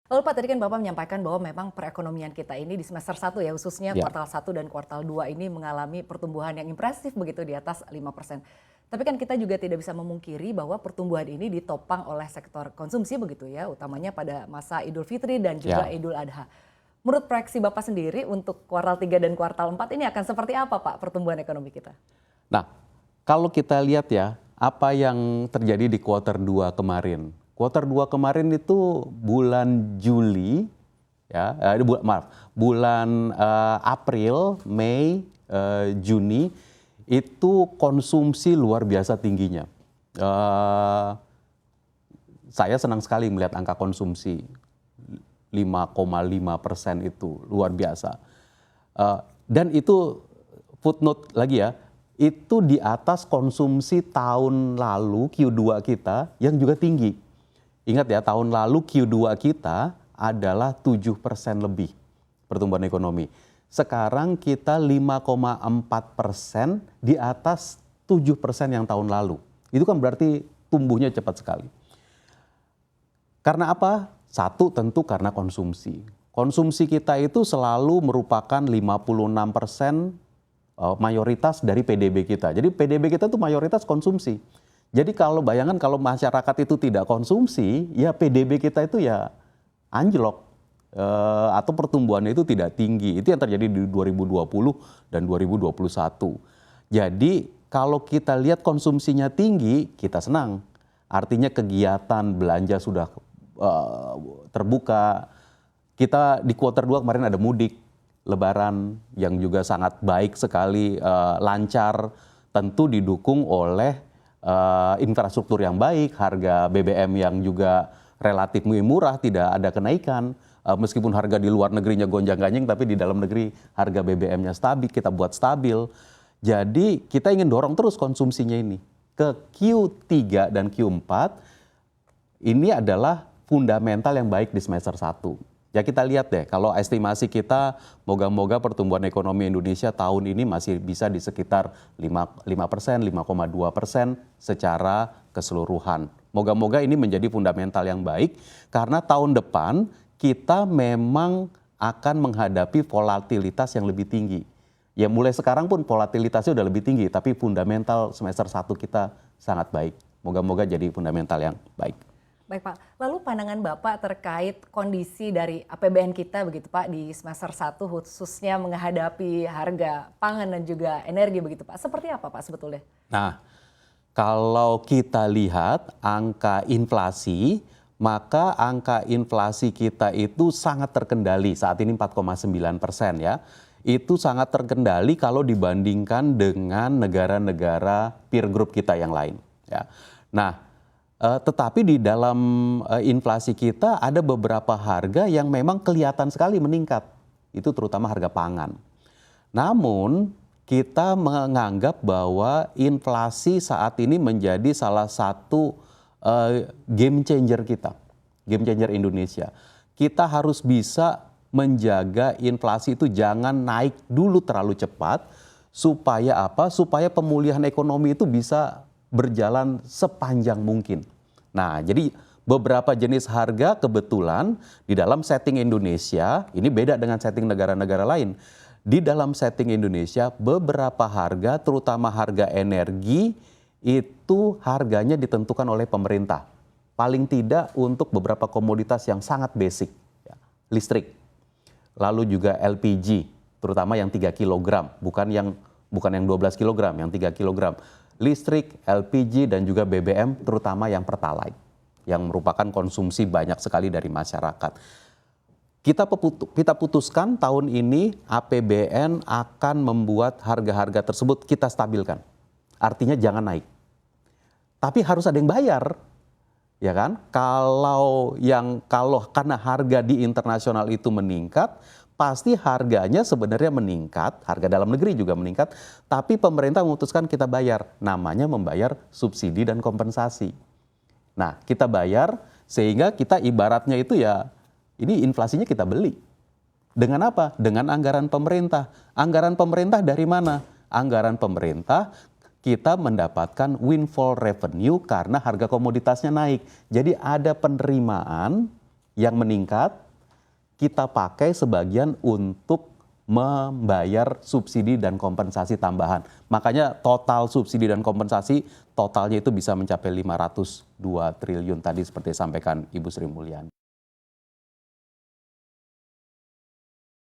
Lalu Pak, tadi kan Bapak menyampaikan bahwa memang perekonomian kita ini di semester 1 ya, khususnya Ya, kuartal 1 dan kuartal 2 ini mengalami pertumbuhan yang impresif begitu di atas 5%. Tapi kan kita juga tidak bisa memungkiri bahwa pertumbuhan ini ditopang oleh sektor konsumsi begitu ya, utamanya pada masa Idul Fitri dan juga ya. Idul Adha. Menurut proyeksi Bapak sendiri untuk kuartal 3 dan kuartal 4 ini akan seperti apa Pak pertumbuhan ekonomi kita? Nah, kalau kita lihat ya, apa yang terjadi di kuartal 2 kemarin. Kuartal 2 kemarin itu bulan Juli, ya, maaf, bulan April, Mei, Juni, itu konsumsi luar biasa tingginya. Eh, saya senang sekali melihat angka konsumsi 5,5% itu luar biasa. Dan itu footnote lagi ya, itu di atas konsumsi tahun lalu Q2 kita yang juga tinggi. Ingat ya, tahun lalu Q2 kita adalah 7% lebih pertumbuhan ekonomi. Sekarang kita 5,4% di atas 7% yang tahun lalu. Itu kan berarti tumbuhnya cepat sekali. Karena apa? Satu tentu karena konsumsi. Konsumsi kita itu selalu merupakan 56% mayoritas dari PDB kita. Jadi PDB kita itu mayoritas konsumsi. Jadi kalau bayangan kalau masyarakat itu tidak konsumsi, ya PDB kita itu ya anjlok atau pertumbuhannya itu tidak tinggi. Itu yang terjadi di 2020 dan 2021. Jadi kalau kita lihat konsumsinya tinggi, kita senang. Artinya kegiatan belanja sudah terbuka. Kita di kuartal 2 kemarin ada mudik Lebaran yang juga sangat baik sekali, lancar, tentu didukung oleh infrastruktur yang baik, harga BBM yang juga relatif murah, tidak ada kenaikan. Meskipun harga di luar negerinya gonjang-ganjing, tapi di dalam negeri harga BBM-nya stabil, kita buat stabil. Jadi kita ingin dorong terus konsumsinya ini. Ke Q3 dan Q4, ini adalah fundamental yang baik di semester 1. Ya kita lihat deh, kalau estimasi kita moga-moga pertumbuhan ekonomi Indonesia tahun ini masih bisa di sekitar 5%, 5,2% secara keseluruhan. Moga-moga ini menjadi fundamental yang baik karena tahun depan kita memang akan menghadapi volatilitas yang lebih tinggi. Ya mulai sekarang pun volatilitasnya udah lebih tinggi, tapi fundamental semester 1 kita sangat baik. Moga-moga jadi fundamental yang baik. Baik Pak, lalu pandangan Bapak terkait kondisi dari APBN kita begitu Pak di semester 1 khususnya menghadapi harga pangan dan juga energi begitu Pak. Seperti apa Pak sebetulnya? Nah, kalau kita lihat angka inflasi, maka angka inflasi kita itu sangat terkendali, saat ini 4,9% ya. Itu sangat terkendali kalau dibandingkan dengan negara-negara peer group kita yang lain. Ya. Nah, tetapi di dalam inflasi kita ada beberapa harga yang memang kelihatan sekali meningkat. Itu terutama harga pangan. Namun kita menganggap bahwa inflasi saat ini menjadi salah satu game changer kita, game changer Indonesia. Kita harus bisa menjaga inflasi itu jangan naik dulu terlalu cepat, supaya apa? Supaya pemulihan ekonomi itu bisa berjalan sepanjang mungkin. Nah, jadi beberapa jenis harga kebetulan di dalam setting Indonesia, ini beda dengan setting negara-negara lain. Di dalam setting Indonesia, beberapa harga, terutama harga energi, itu harganya ditentukan oleh pemerintah. Paling tidak untuk beberapa komoditas yang sangat basic, ya, listrik, lalu juga LPG, terutama yang 3 kg, bukan yang 12 kg, yang 3 kg. Listrik, LPG, dan juga BBM, terutama yang Pertalite, yang merupakan konsumsi banyak sekali dari masyarakat. Kita putuskan tahun ini APBN akan membuat harga-harga tersebut kita stabilkan. Artinya jangan naik. Tapi harus ada yang bayar. Ya kan? Kalau karena harga di internasional itu meningkat, pasti harganya sebenarnya meningkat, harga dalam negeri juga meningkat, tapi pemerintah memutuskan kita bayar, namanya membayar subsidi dan kompensasi. Nah, kita bayar sehingga kita ibaratnya itu ya, ini inflasinya kita beli. Dengan apa? Dengan anggaran pemerintah. Anggaran pemerintah dari mana? Anggaran pemerintah kita mendapatkan windfall revenue karena harga komoditasnya naik. Jadi ada penerimaan yang meningkat kita pakai sebagian untuk membayar subsidi dan kompensasi tambahan. Makanya total subsidi dan kompensasi totalnya itu bisa mencapai 502 triliun tadi seperti disampaikan Ibu Sri Mulyani.